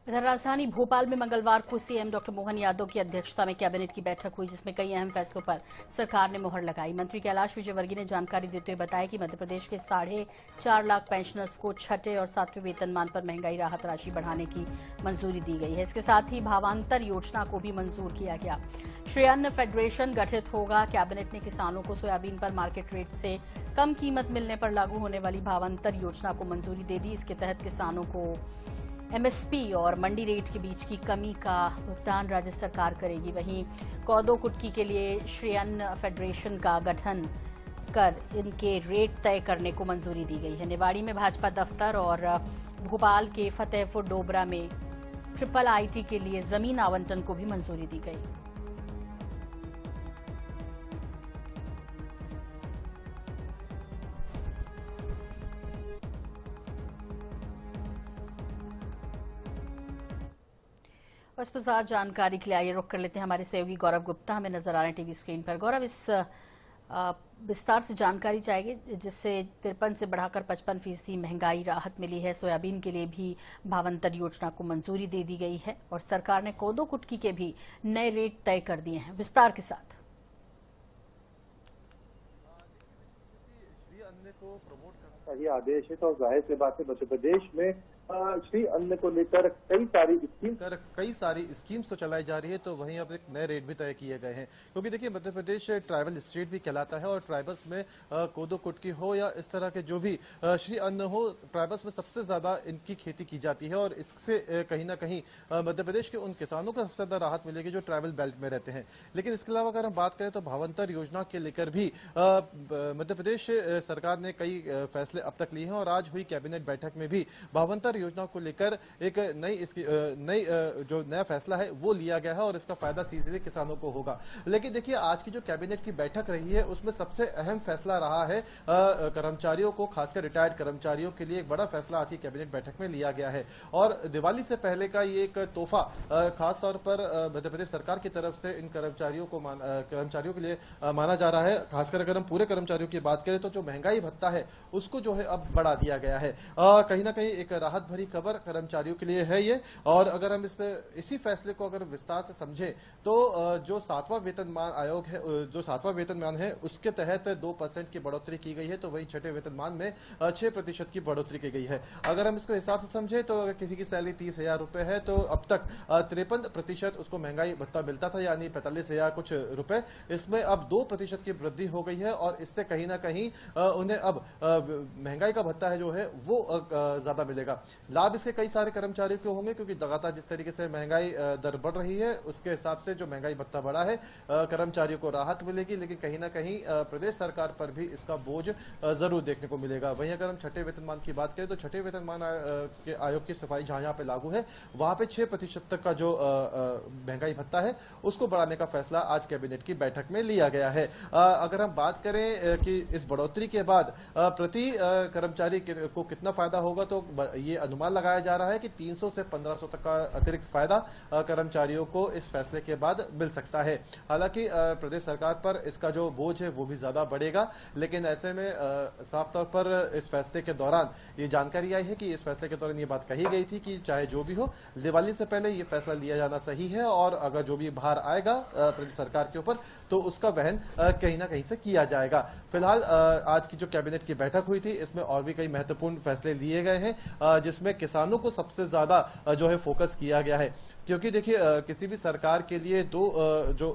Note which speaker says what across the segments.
Speaker 1: इधर राजधानी भोपाल में मंगलवार को सीएम डॉक्टर मोहन यादव की अध्यक्षता में कैबिनेट की बैठक हुई, जिसमें कई अहम फैसलों पर सरकार ने मुहर लगाई। मंत्री कैलाश विजयवर्गीय ने जानकारी देते हुए बताया कि मध्य प्रदेश के 4.5 लाख पेंशनर्स को छठे और 7वें वेतनमान पर महंगाई राहत राशि बढ़ाने की मंजूरी दी गई है। इसके साथ ही भावांतर योजना को भी मंजूर किया गया। श्री अन्न फेडरेशन गठित होगा। कैबिनेट ने किसानों को सोयाबीन पर मार्केट रेट से कम कीमत मिलने पर लागू होने वाली भावांतर योजना को मंजूरी दे दी। इसके तहत किसानों को एमएसपी और मंडी रेट के बीच की कमी का भुगतान राज्य सरकार करेगी। वहीं कोदो कुटकी के लिए श्री अन्न फेडरेशन का गठन कर इनके रेट तय करने को मंजूरी दी गई है। निवाड़ी में भाजपा दफ्तर और भोपाल के फतेहपुर डोबरा में IIIT के लिए जमीन आवंटन को भी मंजूरी दी गई। इस पर ज्यादा जानकारी के लिए आइए रुक कर लेते हैं हमारे सहयोगी गौरव गुप्ता, हमें नजर आ रहे हैं टीवी स्क्रीन पर। गौरव, इस विस्तार से जानकारी चाहिए जिससे 53 से बढ़ाकर 55% महंगाई राहत मिली है। सोयाबीन के लिए भी भावांतर योजना को मंजूरी दे दी गई है और सरकार ने कोदो कुटकी के भी नए रेट तय कर दिए हैं। विस्तार के साथ
Speaker 2: श्री अन्न को प्रमोट करना चाहिए आदेश है, तो जाहिर सी बात है मध्य प्रदेश में श्री अन्न को लेकर कई सारी स्कीम्स तो चलाई जा रही है, तो वहीं अब एक नए रेट भी तय किए गए हैं। क्योंकि देखिए मध्य प्रदेश ट्राइबल स्टेट भी कहलाता है और ट्राइबल्स में कोदो कुटकी हो या इस तरह के जो भी श्री अन्न हो, ट्राइबल्स में सबसे ज्यादा इनकी खेती की जाती है और इससे कहीं ना कहीं मध्य प्रदेश के उन किसानों को सबसे ज्यादा राहत मिलेगी जो ट्राइबल बेल्ट में रहते हैं। लेकिन इसके अलावा अगर हम बात करें तो भावांतर योजना के लेकर भी मध्य प्रदेश सरकार ने कई फैसले अब तक लिए हैं और आज हुई कैबिनेट बैठक में भी भावांतर योजना को लेकर एक नई जो नया फैसला है वो लिया गया है और इसका फायदा सीधे किसानों को होगा। लेकिन देखिए आज की जो कैबिनेट की बैठक रही है उसमें सबसे अहम फैसला रहा है कर्मचारियों को, खासकर रिटायर्ड कर्मचारियों के लिए एक बड़ा फैसला आज की कैबिनेट बैठक में लिया गया है। और दिवाली से पहले का ये एक तोहफा खासतौर पर मध्य प्रदेश सरकार की तरफ से इन कर्मचारियों के लिए माना जा रहा है। खासकर अगर हम पूरे कर्मचारियों की बात करें तो जो महंगाई भत्ता है उसको जो है अब बढ़ा दिया गया है। कहीं ना कहीं एक राहत भरी खबर कर्मचारियों के लिए है ये। और अगर हम इसी फैसले को अगर विस्तार से समझें तो जो 7वां वेतनमान आयोग है, जो 7वां वेतनमान है उसके तहत 2% की बढ़ोतरी की गई है, तो वहीं छठे वेतनमान में 6% की बढ़ोतरी की गई है। अगर हम इसको हिसाब से समझें तो अगर किसी की सैलरी 30,000 रुपए है तो अब तक 53% उसको महंगाई भत्ता मिलता था, यानी 45,000 कुछ रुपए। इसमें अब 2% की वृद्धि हो गई है और इससे कहीं ना कहीं उन्हें अब महंगाई का भत्ता है जो है वो ज्यादा मिलेगा। लाभ इसके कई सारे कर्मचारियों को होंगे क्योंकि लगातार जिस तरीके से महंगाई दर बढ़ रही है उसके हिसाब से जो महंगाई भत्ता बढ़ा है कर्मचारियों को राहत मिलेगी। लेकिन कहीं ना कहीं प्रदेश सरकार पर भी इसका बोझ जरूर देखने को मिलेगा। वहीं अगर हम छठे वेतनमान की बात करें तो छठे वेतनमान के आयोग की सफाई जहां पे लागू है वहां पे 6% तक का जो महंगाई भत्ता है उसको बढ़ाने का फैसला आज कैबिनेट की बैठक में लिया गया है। अगर हम बात करें कि इस बढ़ोतरी के बाद प्रति कर्मचारी को कितना फायदा होगा तो ये अनुमान लगाया जा रहा है कि 300 से 1500 तक का अतिरिक्त फायदा कर्मचारियों को इस फैसले के बाद मिल सकता है। हालांकि प्रदेश सरकार पर इसका जो बोझ है वो भी ज्यादा बढ़ेगा। लेकिन ऐसे में साफ तौर पर इस फैसले के दौरान ये जानकारी आई है कि इस फैसले के दौरान ये बात कही गई थी कि चाहे जो भी हो दिवाली से पहले ये फैसला लिया जाना सही है और अगर जो भी भार आएगा प्रदेश सरकार के ऊपर तो उसका वहन कहीं ना कहीं से किया जाएगा। फिलहाल आज की जो कैबिनेट की बैठक हुई थी इसमें और भी कई महत्वपूर्ण फैसले लिए गए हैं जिसमें किसानों को सबसे ज्यादा जो है फोकस किया गया है। क्योंकि देखिए किसी भी सरकार के लिए दो जो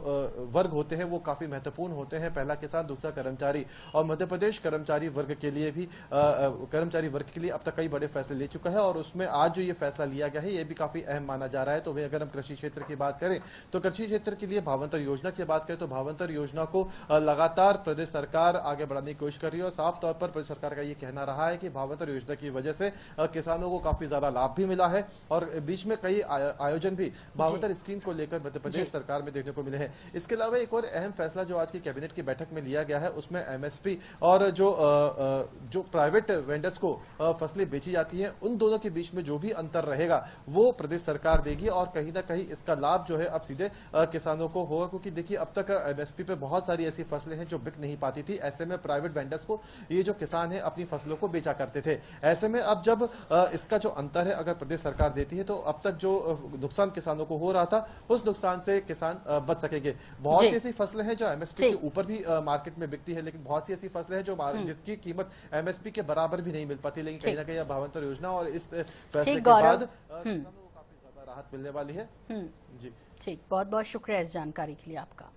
Speaker 2: वर्ग होते हैं वो काफी महत्वपूर्ण होते हैं, पहला किसान दूसरा कर्मचारी। और मध्य प्रदेश कर्मचारी वर्ग के लिए भी अब तक कई बड़े फैसले ले चुका है और उसमें आज जो ये फैसला लिया गया है ये भी काफी अहम माना जा रहा है। तो वही अगर हम कृषि क्षेत्र की बात करें तो कृषि क्षेत्र के लिए भावांतर योजना की बात करें तो भावांतर योजना को लगातार प्रदेश सरकार आगे बढ़ाने की कोशिश कर रही है और साफ तौर पर प्रदेश सरकार का ये कहना रहा है कि भावांतर योजना की वजह से किसानों को काफी ज्यादा लाभ भी मिला है और बीच में कई आयोजन भी भावांतर स्कीम को लेकर मध्य प्रदेश सरकार में देखने को मिले हैं। इसके अलावा एक और अहम फैसला जो आज की कैबिनेट की बैठक में लिया गया है, उसमें एमएसपी और जो प्राइवेट वेंडर्स को फसलें बेची जाती हैं, उन दोनों के बीच में जो भी अंतर रहेगा वो प्रदेश सरकार देगी और कहीं ना कहीं इसका लाभ जो है अब सीधे किसानों को होगा। क्योंकि देखिए अब तक एमएसपी पे बहुत सारी ऐसी फसलें हैं जो बिक नहीं पाती थी, ऐसे में प्राइवेट वेंडर्स को ये जो किसान है अपनी फसलों को बेचा करते थे। ऐसे में अब जब इसका जो अंतर है अगर प्रदेश सरकार देती है तो अब तक जो नुकसान किसानों को हो रहा था उस नुकसान से किसान बच सकेंगे। बहुत सी ऐसी फसलें हैं जो एमएसपी के ऊपर भी मार्केट में बिकती है, लेकिन बहुत सी ऐसी फसलें हैं जो जिसकी कीमत एमएसपी के बराबर भी नहीं मिल पाती, लेकिन कहीं ना कहीं भावांतर योजना और इस फैसले के बाद किसानों को काफी ज्यादा राहत मिलने वाली है। जी
Speaker 1: ठीक, बहुत बहुत शुक्रिया इस जानकारी के लिए आपका।